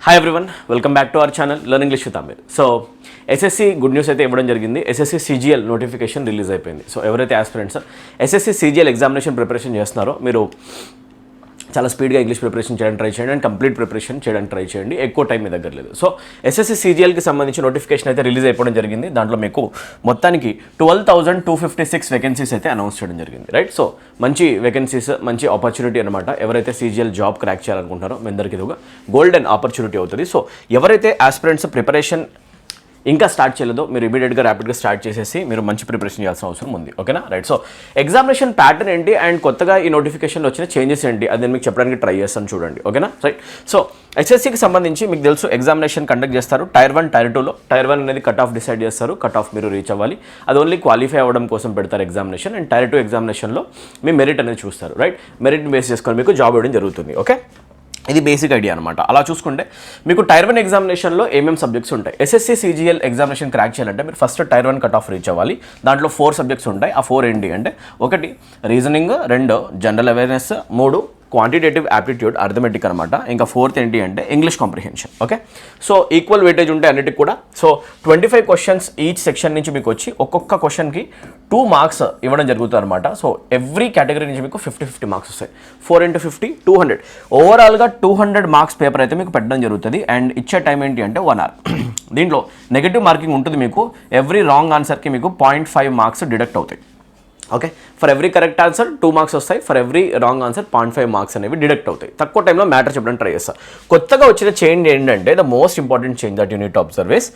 Hi everyone, welcome back to our channel learn English with Amir. So SSC good news అయితే ఇవ్వడం జరిగింది. SSC CGL notification release అయిపోయింది. So ఎవరైతే aspirants SSC CGL examination preparation చేస్తున్నారో మీరు చాలా స్పీడ్గా ఇంగ్లీష్ ప్రిపరేషన్ చేయడానికి ట్రై చేయండి అండ్ కంప్లీట్ ప్రిపరేషన్ చేయడానికి ట్రై చేయండి. ఎక్కువ టైం మీ దగ్గర లేదు. సో SSC CGLకి సంబంధించి నోటిఫికేషన్ అయితే రిలీజ్ అయిపోవడం జరిగింది. దాంట్లో మీకు మొత్తానికి 12,256 వేకెన్సీస్ అయితే అనౌన్స్ చేయడం జరిగింది. రైట్, సో మంచి వేకెన్సీస్, మంచి ఆపర్చునిటీ అనమాట. ఎవరైతే CGL జాబ్ క్రాక్ చేయాలనుకుంటారో మీ అందరికీ ఇది ఒక గోల్డెన్ ఆపర్చునిటీ అవుతుంది. సో ఎవరైతే ఆస్పిరెంట్స్ ప్రిపరేషన్ ఇంకా స్టార్ట్ చేయలేదో మీరు ఇమీడియట్గా ర్యాపిడ్గా స్టార్ట్ చేసేసి మీరు మంచి ప్రిపరేషన్ చేయాల్సిన అవసరం ఉంది. ఓకేనా? రైట్, సో ఎగ్జామినేషన్ ప్యాటర్న్ ఏంటి అండ్ కొత్తగా ఈ నోటిఫికేషన్లో వచ్చిన చేంజెస్ ఏంటి అది నేను మీకు చెప్పడానికి ట్రై చేస్తాను, చూడండి. ఓకేనా? రైట్, సో SSCకి సంబంధించి మీకు తెలుసు ఎగ్జామినేషన్ కండక్ట్ చేస్తారు. టైర్ 1, టైర్ 2లో టైర్ 1 అనేది కట్ ఆఫ్ డిసైడ్ చేస్తారు. కట్ ఆఫ్ మీరు రీచ్ అవ్వాలి, అది ఓన్లీ క్వాలిఫై అవ్వడం కోసం పెడతారు ఎగ్జామినేషన్. అండ్ టైర్ 2 ఎగ్జామినేషన్లో మీ మెరిట్ అనేది చూస్తారు. రైట్, మెరిట్ బేస్ చేసుకొని మీకు జాబ్ ఇవ్వడం జరుగుతుంది. ఓకే, ఇది బేసిక్ ఐడియా అనమాట. అలా చూసుకుంటే మీకు టైర్ 1 ఎగ్జామినేషన్లో ఏమేమి సబ్జెక్ట్స్ ఉంటాయి. SSC CGL ఎగ్జామినేషన్ క్రాక్ చేయాలంటే మీరు first tyre 1 cut off reach అవ్వాలి. దాంట్లో 4 సబ్జెక్ట్స్ ఉంటాయి. ఆ 4 ఏంటి అంటే 1 reasoning, 2 general awareness, 3 quantitative aptitude arithmetic అనమాట. ఇంకా 4th ఏంటి అంటే English comprehension. Okay, so equal weightage ఉంటాయి అన్నిటికి కూడా. సో 25 క్వశ్చన్స్ ఈచ్ సెక్షన్ నుంచి మీకు వచ్చి ఒక్కొక్క క్వశ్చన్కి 2 మార్క్స్ ఇవ్వడం జరుగుతుంది అనమాట. సో ఎవ్రీ కేటగిరీ నుంచి మీకు 50 మార్క్స్ వస్తాయి. 4 × 50 200. ఓవరాల్గా 200 మార్క్స్ పేపర్ అయితే మీకు పెట్టడం జరుగుతుంది. అండ్ ఇచ్చే టైం ఏంటి అంటే 1 hour. దీంట్లో నెగటివ్ మార్కింగ్ ఉంటుంది మీకు. ఎవ్రీ రాంగ్ ఆన్సర్కి మీకు 0.5 మార్క్స్ డిడక్ట్ అవుతాయి. Okay, for every correct answer 2 marks వస్తాయి. For every wrong answer 0.5 marks అనేవి డిడక్ట్ అవుతాయి. తక్కువ టైంలో మ్యాటర్ చెప్పడానికి ట్రై చేస్తా. కొత్తగా వచ్చిన చేంజ్ ఏంటంటే the most important change that you need to observe is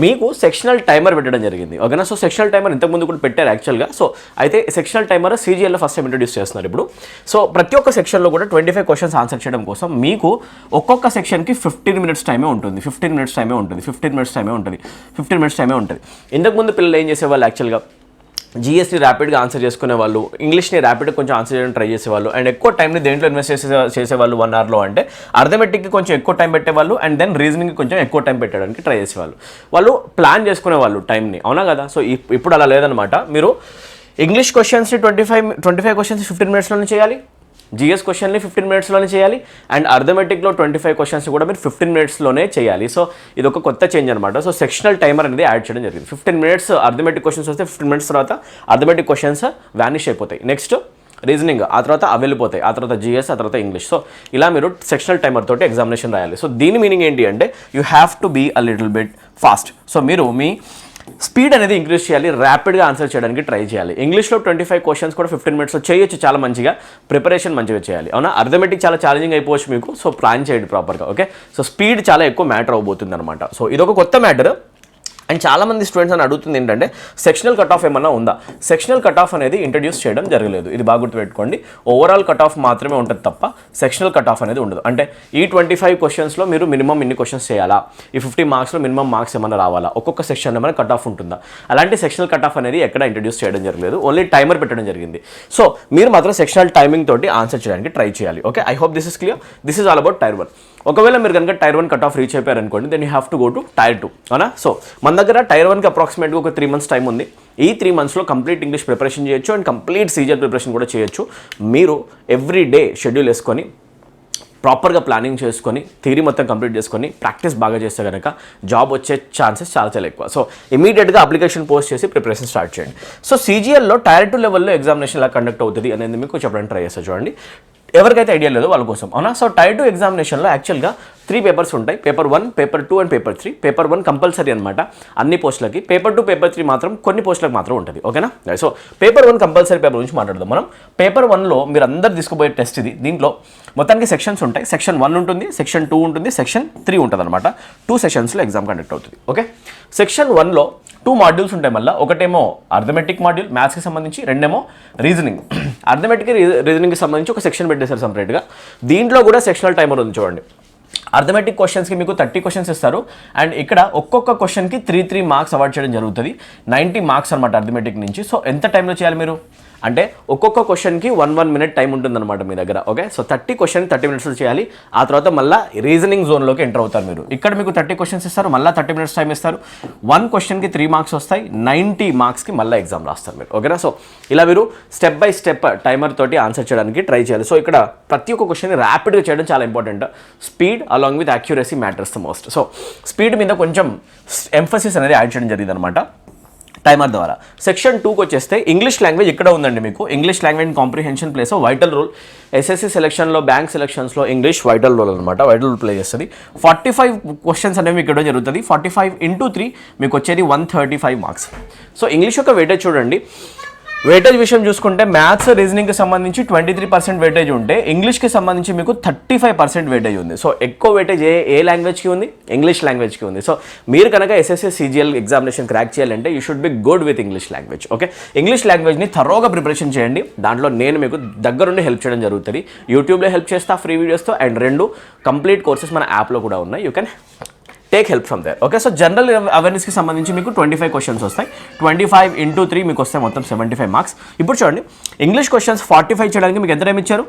మీకు సెక్షనల్ టైమర్ పెట్టడం జరిగింది. ఓకేనా? సో సెక్షనల్ టైమర్ ఇంతకుముందు కూడా పెట్టారు యాక్చువల్గా. సో అయితే సెక్షనల్ టైమర్ CGLలో ఫస్ట్ టైం ఇంట్రొడ్యూస్ చేస్తున్నారు ఇప్పుడు. సో ప్రతి ఒక్క సెక్షన్లో కూడా 25 క్వశ్చన్స్ ఆన్సర్ చేయడం కోసం మీకు ఒక్కొక్క సెక్షన్కి 15 minutes టైమే ఉంటుంది. 15 minutes టైమే ఉంటుంది. 15 minutes టైమే ఉంటుంది. 15 minutes టైమే ఉంటుంది. ఇంతకుముందు పిల్లలు ఏం చేసేవాళ్ళు యాక్చువల్గా GSని ర్యాపిడ్గా ఆన్సర్ చేసుకునే వాళ్ళు, ఇంగ్లీష్ని ర్యాపిడ్గా కొంచెం ఆన్సర్ చేయడానికి ట్రై చేసేవాళ్ళు. అండ్ ఎక్కువ టైంని దేంట్లో ఇన్వెస్ట్ చేసేవాళ్ళు 1 hourలో అంటే అర్థమెటిక్కి కొంచెం ఎక్కువ టైం పెట్టేవాళ్ళు. అండ్ దెన్ రీజనింగ్కి కొంచెం ఎక్కువ టైం పెట్టడానికి ట్రై చేసేవాళ్ళు. వాళ్ళు ప్లాన్ చేసుకునేవాళ్ళు టైంని. అవునా కదా? సో ఇప్పుడు అలా లేదనమాట. మీరు ఇంగ్లీష్ క్వశ్చన్స్ని 25 క్వశ్చన్స్ 15 minutesలోనే చేయాలి. GS క్వశ్చన్ని 15 minutesలోనే చేయాలి. అండ్ అర్థమెటిక్లో 25 క్వశ్చన్స్ కూడా మీరు 15 minutesలోనే చేయాలి. సో ఇది ఒక కొత్త చేంజ్ అనమాట. సో సెక్షనల్ టైమర్ అనేది యాడ్ చేయడం జరిగింది. 15 minutes అర్థమెటిక్ క్వశ్చన్స్ వస్తే 15 minutes తర్వాత అర్థమెటిక్ క్వశ్చన్స్ వానిష్ అయిపోతాయి. నెక్స్ట్ రీజనింగ్, ఆ తర్వాత అవి వెళ్ళిపోతాయి. ఆ తర్వాత GS, ఆ తర్వాత ఇంగ్లీష్. సో ఇలా మీరు సెక్షనల్ టైమర్ తోటి ఎగ్జామినేషన్ రాయాలి. సో దీని మీనింగ్ ఏంటి అంటే you have to be a little bit fast. So మీరు మీ స్పీడ్ అనేది ఇంక్రీజ్ చేయాలి, ర్యాపిడ్గా ఆన్సర్ చేయడానికి ట్రై చేయాలి. ఇంగ్లీష్లో 25 క్వశ్చన్స్ కూడా 15 minutesలో చేయొచ్చు. చాలా మంచిగా ప్రిపరేషన్ మంచిగా చేయాలి. అవునా? అర్థమెటిక్ చాలా ఛాలెంజింగ్ అయిపోవచ్చు మీకు. సో ప్లాన్ చేయండి ప్రాపర్గా. ఓకే, సో స్పీడ్ చాలా ఎక్కువ మ్యాటర్ అవబోతుంది అనమాట. సో ఇదొక కొత్త మ్యాటర్. అండ్ చాలామంది స్టూడెంట్స్ అని అడుగుతుంది ఏంటంటే సెక్షనల్ కట్ ఆఫ్ ఏమన్నా ఉందా? సెక్షనల్ కట్ ఆఫ్ అనేది ఇంట్రడ్యూస్ చేయడం జరగలేదు. ఇది బాగా గుర్తుపెట్టుకోండి. ఓవరాల్ కట్ ఆఫ్ మాత్రమే ఉంటుంది తప్ప సెక్షనల్ కట్ ఆఫ్ అనేది ఉండదు. అంటే ఈ 25 క్వశ్చన్స్లో మీరు మినిమం ఇన్ని క్వశ్చన్స్ చేయాలా, ఈ 50 మార్క్స్లో మినిమం మార్క్స్ ఏమైనా రావాలా, ఒక్కొక్క సెక్షన్లో ఏమైనా కట్ ఆఫ్ ఉంటుందా, అలాంటి సెక్షనల్ కట్ ఆఫ్ అనేది ఎక్కడ ఇంట్రడ్యూస్ చేయడం జరగలేదు. ఓన్లీ టైమర్ పెట్టడం జరిగింది. సో మీరు మాత్రం సెక్షనల్ టైమింగ్ తోటి ఆన్సర్ చేయడానికి ట్రై చేయాలి. Okay, I hope this is clear. This is all about tier 1. ఒకవేళ మీరు కనుక టైర్ 1 కట్ ఆఫ్ రీచ్ అయిపోయారనుకోండి, then you have to go to tier 2. అవునా? సో మన దగ్గర టైర్ 1కి అప్రాక్సిమేట్గా ఒక 3 months టైం ఉంది. ఈ 3 monthsలో కంప్లీట్ ఇంగ్లీష్ ప్రిపరేషన్ చేయొచ్చు అండ్ కంప్లీట్ CGL ప్రిపరేషన్ కూడా చేయొచ్చు. మీరు ఎవ్రీ డే షెడ్యూల్ వేసుకొని ప్రాపర్గా ప్లానింగ్ చేసుకొని థియరీ మొత్తం కంప్లీట్ చేసుకొని ప్రాక్టీస్ బాగా చేస్తే కనుక జాబ్ వచ్చే ఛాన్సెస్ చాలా చాలా ఎక్కువ. సో ఇమీడియట్గా అప్లికేషన్ పోస్ట్ చేసి ప్రిపరేషన్ స్టార్ట్ చేయండి. సో CGLలో టైర్ 2 లెవెల్లో ఎగ్జామినేషన్ ఎలా కండక్ట్ అవుతుంది అనేది మీకు చెప్పడానికి ట్రై చేస్తాను. చూడండి, ఎవరికైతే ఐడియా లేదో వాళ్ళ కోసం. అవునా? సో టైర్ 2 ఎగ్జామినేషన్లో యాక్చువల్గా 3 పేపర్స్ ఉంటాయి. Paper 1, paper 2 and paper 3. Paper 1 compulsory అనమాట అన్ని పోస్టులకి. పేపర్ 2, పేపర్ 3 మాత్రం కొన్ని పోస్టులకు మాత్రం ఉంటుంది. ఓకేనా? సో పేపర్ 1 కంపల్సరీ పేపర్ గురించి మాట్లాడదాం మనం. పేపర్ 1లో మీరు అందరు తీసుకుపోయే టెస్ట్ ఇది. దీంట్లో మొత్తానికి సెక్షన్స్ ఉంటాయి. సెక్షన్ 1 ఉంటుంది, సెక్షన్ 2 ఉంటుంది, సెక్షన్ 3 ఉంటుంది అనమాట. 2 సెషన్స్లో ఎగ్జామ్ కండక్ట్ అవుతుంది. ఓకే, సెక్షన్ 1లో 2 మాడ్యూల్స్ ఉంటాయి. మళ్ళీ ఒకటేమో అర్థమెటిక్ మాడ్యూల్ మ్యాథ్స్కి సంబంధించి, రెండేమో రీజనింగ్. అర్థమెటిక్ రీజనింగ్కి సంబంధించి ఒక సెక్షన్ పెట్టేశారు సపరేట్గా. దీంట్లో కూడా సెక్షనల్ టైమర్ ఉంది. చూడండి, అర్థమెటిక్ క్వశ్చన్స్కి మీకు 30 క్వశ్చన్స్ ఇస్తారు. అండ్ ఇక్కడ ఒక్కొక్క క్వశ్చన్కి 3 మార్క్స్ అవార్డ్ చేయడం జరుగుతుంది. 90 మార్క్స్ అనమాట అర్థమెటిక్ నుంచి. సో ఎంత టైంలో చేయాలి మీరు? అంటే ఒక్కొక్క క్వశ్చన్కి 1 minute టైం ఉంటుందన్నమాట మీ దగ్గర. ఓకే, సో 30 క్వశ్చన్ 30 minutes చేయాలి. ఆ తర్వాత మళ్ళీ రీజనింగ్ జోన్లోకి ఎంటర్ అవుతారు మీరు. ఇక్కడ మీకు 30 క్వశ్చన్స్ ఇస్తారు, మళ్ళీ 30 minutes టైం ఇస్తారు. 1 క్వశ్చన్కి 3 మార్క్స్ వస్తాయి, 90 మార్క్స్కి మళ్ళీ ఎగ్జామ్ రాస్తారు మీరు. ఓకేనా, సో ఇలా మీరు స్టెప్ బై స్టెప్ టైమర్ తోటి ఆన్సర్ చేయడానికి ట్రై చేయాలి. సో ఇక్కడ ప్రతి ఒక్క క్వశ్చన్ ర్యాపిడ్గా చేయడం చాలా important. Speed along with accuracy matters the most. So speed మీద కొంచెం ఎంఫసిస్ అనేది యాడ్ చేయడం జరిగింది అనమాట టైమర్ ద్వారా. సెక్షన్ 2కి వచ్చేస్తే ఇంగ్లీష్ లాంగ్వేజ్ ఇక్కడ ఉందండి మీకు. English language comprehension plays vital role. SSC సెలక్షన్లో, బ్యాంక్ సెలక్షన్స్లో ఇంగ్లీష్ వైటల్ రోల్ అనమాట, వైటల్ రోల్ ప్లే చేస్తుంది. 45 క్వశ్చన్స్ అనేవి ఇక్కడ జరుగుతుంది. 45 × 3 మీకు వచ్చేది 135 మార్క్స్. సో ఇంగ్లీష్ యొక్క వెయిటేజ్ చూడండి. వెయిటేజ్ విషయం చూసుకుంటే మ్యాథ్స్, రీజనింగ్కి సంబంధించి 23% వెయిటేజ్ ఉంటే ఇంగ్లీష్కి సంబంధించి మీకు 35% వెయిటేజ్ ఉంది. సో ఎక్కువ వెయిటేజ్ ఏ లాంగ్వేజ్కి ఉంది? ఇంగ్లీష్ లాంగ్వేజ్కి ఉంది. సో మీరు కనుక ఎస్ఎస్సి CGL ఎగ్జామినేషన్ క్రాక్ చేయాలంటే you should be good with English language. Okay, English లాంగ్వేజ్ని థరోగా ప్రిపరేషన్ చేయండి. దాంట్లో నేను మీకు దగ్గరుండి హెల్ప్ చేయడం జరుగుతుంది. యూట్యూబ్లో హెల్ప్ చేస్తా ఫ్రీ వీడియోస్తో, అండ్ 2 కంప్లీట్ కోర్సెస్ మన యాప్లో కూడా ఉన్నాయి. You can take help from there. Okay, so general అవేర్నెస్కి సంబంధించి మీకు 25 క్వశ్చన్స్ వస్తాయి. 25 × 3 మీకు వస్తాయి మొత్తం 75 మార్క్స్. ఇప్పుడు చూడండి, ఇంగ్లీష్ క్వశ్చన్స్ 45 చేయడానికి మీకు ఎంత టైం ఇచ్చారు?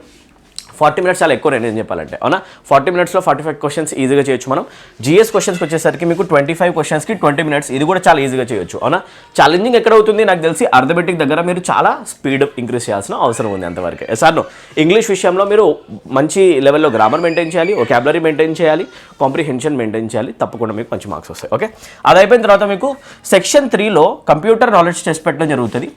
40 minutes చాలా ఎక్కువ నేను చెప్పాలంటే. అవునా, 40 minutesలో 45 క్వశ్చన్స్ ఈజీగా చేయొచ్చు మనం. జిఎస్ క్వశ్చన్స్కి వచ్చేసరికి మీకు 25 క్వశ్చన్స్కి 20 minutes, ఇది కూడా చాలా ఈజీగా చేయొచ్చు. అవునా, ఛాలెంజింగ్ ఎక్కడ అవుతుంది నాకు తెలిసి అర్థమెటిక్ దగ్గర మీరు చాలా స్పీడ్ ఇంక్రీజ్ చేయాల్సిన అవసరం ఉంది అంతవరకు. సార్ ఇంగ్లీష్ విషయంలో మీరు మంచి లెవెల్లో గ్రామర్ మెయింటైన్ చేయాలి, వొకాబులరీ మెయింటైన్ చేయాలి, కాంప్రిహెన్షన్ మెయింటైన్ చేయాలి. తప్పకుండా మీకు మంచి మార్క్స్ వస్తాయి. ఓకే, అది అయిపోయిన తర్వాత మీకు సెక్షన్ 3లో కంప్యూటర్ నాలెడ్జ్ టెస్ట్ పెట్టడం జరుగుతుంది.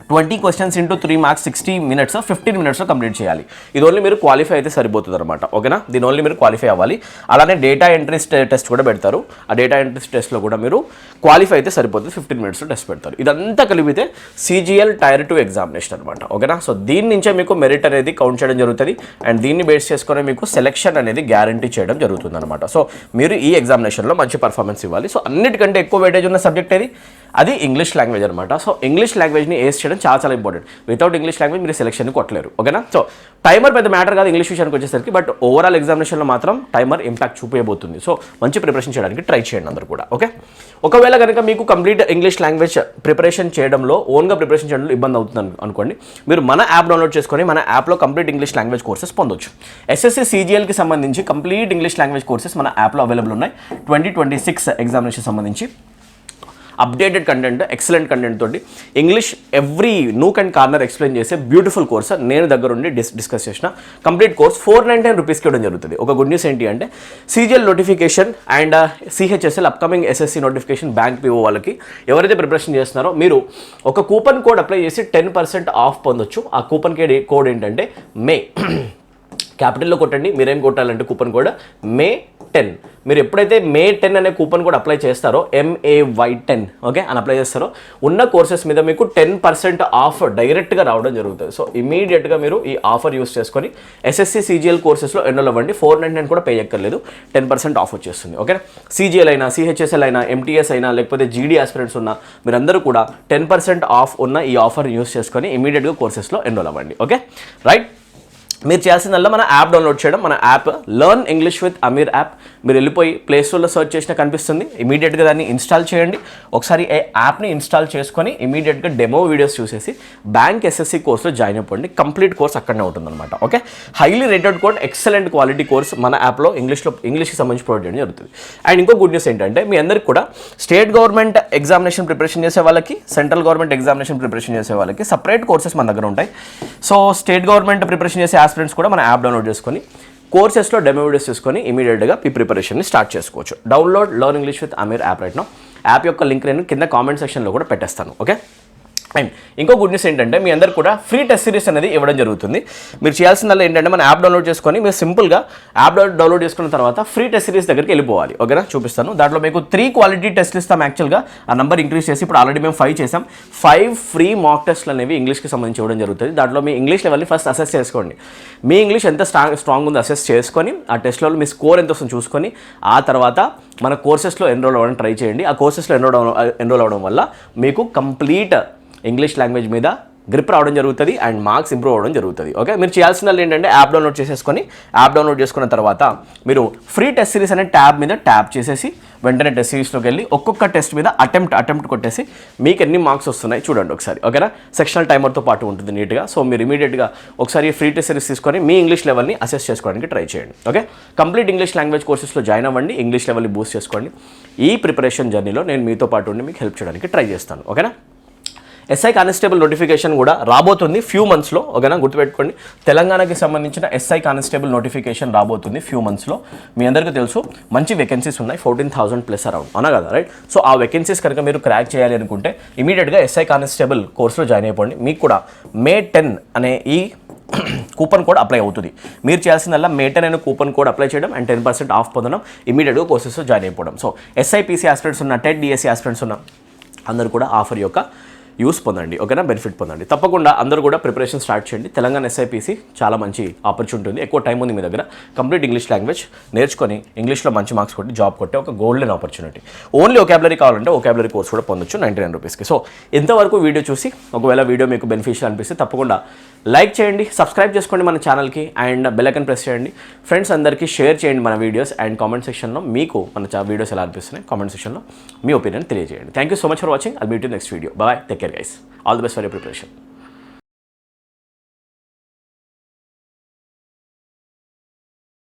20 questions × 3 marks, 60 minutes, 15 minutes complete చేయాలి. ఇది ఓన్లీ మీరు క్వాలిఫై అయితే సరిపోతుంది అనమాట. ఓకేనా, దీని ఓన్లీ మీరు క్వాలిఫై అవ్వాలి. అలానే డేటా ఎంట్రీ టెస్ట్ కూడా పెడతారు. ఆ డేటా ఎంట్రీ టెస్ట్లో కూడా మీరు క్వాలిఫై అయితే సరిపోతుంది. 15 minutes టెస్ట్ పెడతారు. ఇదంతా కలిపితే CGL Tier 2 ఎగ్జామినేషన్ అనమాట. ఓకేనా, సో దీని నుంచే మీకు మెరిట్ అనేది కౌంట్ చేయడం జరుగుతుంది. అండ్ దీన్ని బేస్ చేసుకొని మీకు సెలెక్షన్ అనేది గ్యారంటీ చేయడం జరుగుతుంది అనమాట. సో మీరు ఈ ఎగ్జామినేషన్లో మంచి పర్ఫార్మెన్స్ ఇవ్వాలి. సో అన్నిటికంటే ఎక్కువ వెయిటేజ్ ఉన్న సబ్జెక్ట్ అది ఇంగ్లీష్ లాంగ్వేజ్ అనమాట. సో ఇంగ్లీష్ లాంగ్వేజ్ని ఏస్ చేయడం చాలా ఇంపార్టెంట్. వితౌట్ ఇంగ్లీష్ లాంగ్వేజ్ మీరు సెలెక్షన్ని కొట్టలేరు. ఓకేనా, సో టైమర్ పెద్ద మ్యాటర్ కాదు ఇంగ్లీష్ విషయానికి వచ్చేసరికి, బట్ ఓవరాల్ ఎగ్జామినేషన్లో మాత్రం టైమర్ ఇంపాక్ట్ చూపించబోతుంది. సో మంచి ప్రిపరేషన్ చేయడానికి ట్రై చేయండి అందరూ కూడా. ఓకే, ఒకవేళ కనుక మీకు కంప్లీట్ ఇంగ్లీష్ లాంగ్వేజ్ ప్రిపరేషన్ చేయడంలో, ఓన్గా ప్రిపరేషన్ చేయడంలో ఇబ్బంది అవుతుంది అనుకోండి, మీరు మన యాప్ డౌన్లోడ్ చేసుకొని మన యాప్లో కంప్లీట్ ఇంగ్లీష్ లాంగ్వేజ్ కోర్సెస్ పొందొచ్చు. ఎస్ఎస్సి CGLకి సంబంధించి కంప్లీట్ ఇంగ్లీష్ లాంగ్వేజ్ కోర్సెస్ మన యాప్లో అవైలబుల్ ఉన్నాయి. 2026 ఎగ్జామినేషన్ సంబంధించి అప్డేటెడ్ కంటెంట్, ఎక్సలెంట్ కంటెంట్ తోటి English every nook and corner explain చేసే బ్యూటిఫుల్ కోర్స్ నేను దగ్గరుండి డిస్కస్ చేసిన కంప్లీట్ కోర్స్ 499 రూపీస్కి ఇవ్వడం జరుగుతుంది. ఒక గుడ్ న్యూస్ ఏంటి అంటే CGL notification and CHSL upcoming SSC notification bank PO వాళ్ళకి ఎవరైతే ప్రిపరేషన్ చేస్తున్నారో మీరు ఒక కూపన్ కోడ్ అప్లై చేసి 10% ఆఫ్ పొందొచ్చు. ఆ కూపన్ కోడ్ ఏంటంటే మే క్యాపిటల్లో కొట్టండి. మీరేం కొట్టాలంటే కూపన్ కోడ్ మే 10. మీరు ఎప్పుడైతే మే 10 అనే కూపన్ కోడ్ అప్లై చేస్తారో, MAY10 ఓకే అని అప్లై చేస్తారో, ఉన్న కోర్సెస్ మీద మీకు 10% ఆఫ్ డైరెక్ట్గా రావడం జరుగుతుంది. సో ఇమీడియట్గా మీరు ఈ ఆఫర్ యూస్ చేసుకొని SSC CGL కోర్సెస్లో ఎన్రోల్ అవ్వండి. 499 కూడా పే ఎక్కర్లేదు, 10% ఆఫ్ వచ్చేస్తుంది. ఓకే, CGL అయినా, CHSL అయినా, MTS అయినా, లేకపోతే GD ఆస్పిరెంట్స్ ఉన్నా మీరందరూ కూడా 10% ఆఫ్ ఉన్న ఈ ఆఫర్ యూస్ చేసుకొని ఇమీడియట్గా కోర్సెస్లో ఎన్రోల్ అవ్వండి. Okay, right. మీరు చేయాల్సిందల్లా మన యాప్ డౌన్లోడ్ చేయడం. మన app learn English with AMEER app. మీరు వెళ్ళిపోయి ప్లే స్టోర్లో సర్చ్ చేసినా కనిపిస్తుంది. ఇమీడియట్గా దాన్ని ఇన్స్టాల్ చేయండి. ఒకసారి ఈ యాప్ని ఇన్స్టాల్ చేసుకొని ఇమీడియట్గా డెమో వీడియోస్ చూసేసి బ్యాంక్ SSC కోర్స్లో జాయిన్ అయిపోండి. కంప్లీట్ కోర్స్ అక్కడనే ఉంటుందన్నమాట. Okay, highly rated course, excellent quality course మన యాప్లో ఇంగ్లీష్కి సంబంధించి ప్రొవైడ్ చేయడం జరుగుతుంది. అండ్ ఇంకో గుడ్ న్యూస్ ఏంటంటే మీ అందరికి కూడా స్టేట్ గవర్నమెంట్ ఎగ్జామినేషన్ ప్రిపరేషన్ చేసే వాళ్ళకి, సెంట్రల్ గవర్నమెంట్ ఎగ్జామినేషన్ ప్రిపరేషన్ చేసే వాళ్ళకి సపరేట్ కోర్సెస్ మన దగ్గర ఉంటాయి. సో స్టేట్ గవర్నమెంట్ ప్రిపరేషన్ చేసే ఆస్పిరెంట్స్ కూడా మన యాప్ డౌన్లోడ్ చేసుకొని కోర్సెస్లో డెమో వీడియోస్ చేసుకొని ఇమీడియట్గా ఈ ప్రిపరేషన్ని స్టార్ట్ చేసుకోవచ్చు. Download learn English with AMEER app right now. App యొక్క లింక్ నేను కింద కామెంట్ సెక్షన్లో కూడా పెట్టేస్తాను. ఓకే, అండ్ ఇంకో గుడ్ న్యూస్ ఏంటంటే మీ అందరు కూడా ఫ్రీ టెస్ట్ సిరీస్ అనేది ఇవ్వడం జరుగుతుంది. మీరు చేయాల్సిందల్లా ఏంటంటే మన యాప్ డౌన్లోడ్ చేసుకొని మీరు సింపుల్గా యాప్ డౌన్లోడ్ చేసుకున్న తర్వాత ఫ్రీ టెస్ట్ సిరీస్ దగ్గరికి వెళ్ళిపోవాలి. ఓకేనా, చూపిస్తాను. దాంట్లో మీకు 3 క్వాలిటీ టెస్ట్లు ఇస్తాం. యాక్చువల్గా ఆ నెంబర్ ఇంక్రీజ్ చేసి ఇప్పుడు ఆల్రెడీ మేము 5 చేసాం. 5 ఫ్రీ మాక్ టెస్ట్లు అనేవి ఇంగ్లీష్కి సంబంధించి ఇవ్వడం జరుగుతుంది. దాంట్లో మీ ఇంగ్లీష్ లెవెల్ని ఫస్ట్ అసెస్ చేసుకోండి. మీ ఇంగ్లీష్ ఎంత స్ట్రాంగ్ ఉందో అసెస్ చేసుకొని ఆ టెస్ట్లో మీ స్కోర్ ఎంత వస్తుందో చూసుకొని ఆ తర్వాత మన కోర్సెస్లో ఎన్రోల్ అవ్వడం ట్రై చేయండి. ఆ కోర్సెస్లో ఎన్రోల్ అవ్వడం వల్ల మీకు కంప్లీట్ ఇంగ్లీష్ లాంగ్వేజ్ మీద గ్రిప్ రావడం జరుగుతుంది అండ్ మార్క్స్ ఇంప్రూవ్ అవ్వడం జరుగుతుంది. ఓకే, మీరు చేయాల్సిన ఏంటంటే యాప్ డౌన్లోడ్ చేసేసుకొని యాప్ డౌన్లోడ్ చేసుకున్న తర్వాత మీరు ఫ్రీ టెస్ట్ సిరీస్ అనే ట్యాబ్ మీద ట్యాప్ చేసేసి వెంటనే టెస్ట్ సిరీస్లోకి వెళ్ళి ఒక్కొక్క టెస్ట్ మీద అటెంప్ట్ కొట్టేసి మీకు ఎన్ని మార్క్స్ వస్తున్నాయి చూడండి ఒకసారి, ఓకేనా. సెక్షనల్ టైమర్తో పాటు ఉంటుంది నీట్గా. సో మీరు ఇమీడియట్గా ఒకసారి ఫ్రీ టెస్ట్ సిరీస్ తీసుకొని మీ ఇంగ్లీష్ లెవెల్ని అసెస్ చేసుకోవడానికి ట్రై చేయండి. ఓకే, కంప్లీట్ ఇంగ్లీష్ లాంగ్వేజ్ కోర్సెస్లో జాయిన్ అవ్వండి, ఇంగ్లీష్ లెవెల్ని బూస్ట్ చేసుకోండి. ఈ ప్రిపరేషన్ జర్నీలో నేను మీతో పాటు ఉండి మీకు హెల్ప్ చేయడానికి ట్రై చేస్తాను, ఓకేనా. ఎస్ఐ కానిస్టేబుల్ నోటిఫికేషన్ కూడా రాబోతుంది ఫ్యూ మంత్స్లో, ఓకేనా. గుర్తుపెట్టుకోండి, తెలంగాణకి సంబంధించిన ఎస్ఐ కానిస్టేబుల్ నోటిఫికేషన్ రాబోతుంది ఫ్యూ మంత్స్లో. మీ అందరికీ తెలుసు మంచి వేకెన్సీస్ ఉన్నాయి, 14,000+ అరౌండ్, అవునా కదా, రైట్. సో ఆ వేకెన్సీస్ కనుక మీరు క్రాక్ చేయాలి అనుకుంటే ఇమీడియట్గా ఎస్ఐ కానిస్టేబుల్ కోర్సులో జాయిన్ అయిపోండి. మీకు కూడా May 10 అనే ఈ కూపన్ కోడ్ అప్లై అవుతుంది. మీరు చేయాల్సిందల్లా May 10 అనే కూపన్ కోడ్ అప్లై చేయడం అండ్ 10% ఆఫ్ పొందడం, ఇమీడియట్గా కోర్సెస్లో జాయిన్ అయిపోవడం. సో ఎస్ఐపిసి ఆస్పిరెంట్స్ ఉన్న, టెట్ డిఎస్సి ఆస్పిరెంట్స్ ఉన్న అందరూ కూడా ఆఫర్ యొక్క యూస్ పొందండి, ఓకేనా, బెనిఫిట్ పొందండి. తప్పకుండా అందరూ కూడా ప్రిపరేషన్ స్టార్ట్ చేయండి. తెలంగాణ ఎస్ఐపిసి చాలా మంచి ఆపర్చునిటీ ఉంది, ఎక్కువ టైం ఉంది మీ దగ్గర. కంప్లీట్ ఇంగ్లీష్ లాంగ్వేజ్ నేర్చుకొని ఇంగ్లీష్లో మంచి మార్క్స్ కొట్టి జాబ్ కొట్టే ఒక గోల్డెన్ ఆపర్చునిటీ. ఓన్లీ ఒకాబులరీ కావాలంటే ఒకాబులరీ కోర్స్ కూడా పొందొచ్చు 99 రూపీస్కి. సో ఇంతవరకు వీడియో చూసి ఒకవేళ వీడియో మీకు బెనిఫిషియల్ అనిపిస్తే తప్పకుండా లైక్ చేయండి, సబ్స్క్రైబ్ చేసుకోండి మన ఛానల్కి అండ్ బెల్ ఐకాన్ ప్రెస్ చేయండి. ఫ్రెండ్స్ అందరికీ షేర్ చేయండి మన వీడియోస్ అండ్ కామెంట్ సెక్షన్లో మీకు మన వీడియోస్ ఎలా అనిపిస్తున్నాయి కామెంట్ సెక్షన్లో మీ ఒపీనియన్ తెలియజేయండి. Thank you so much for watching. I'll meet you next video. Bye, take care guys. All the best for your preparation.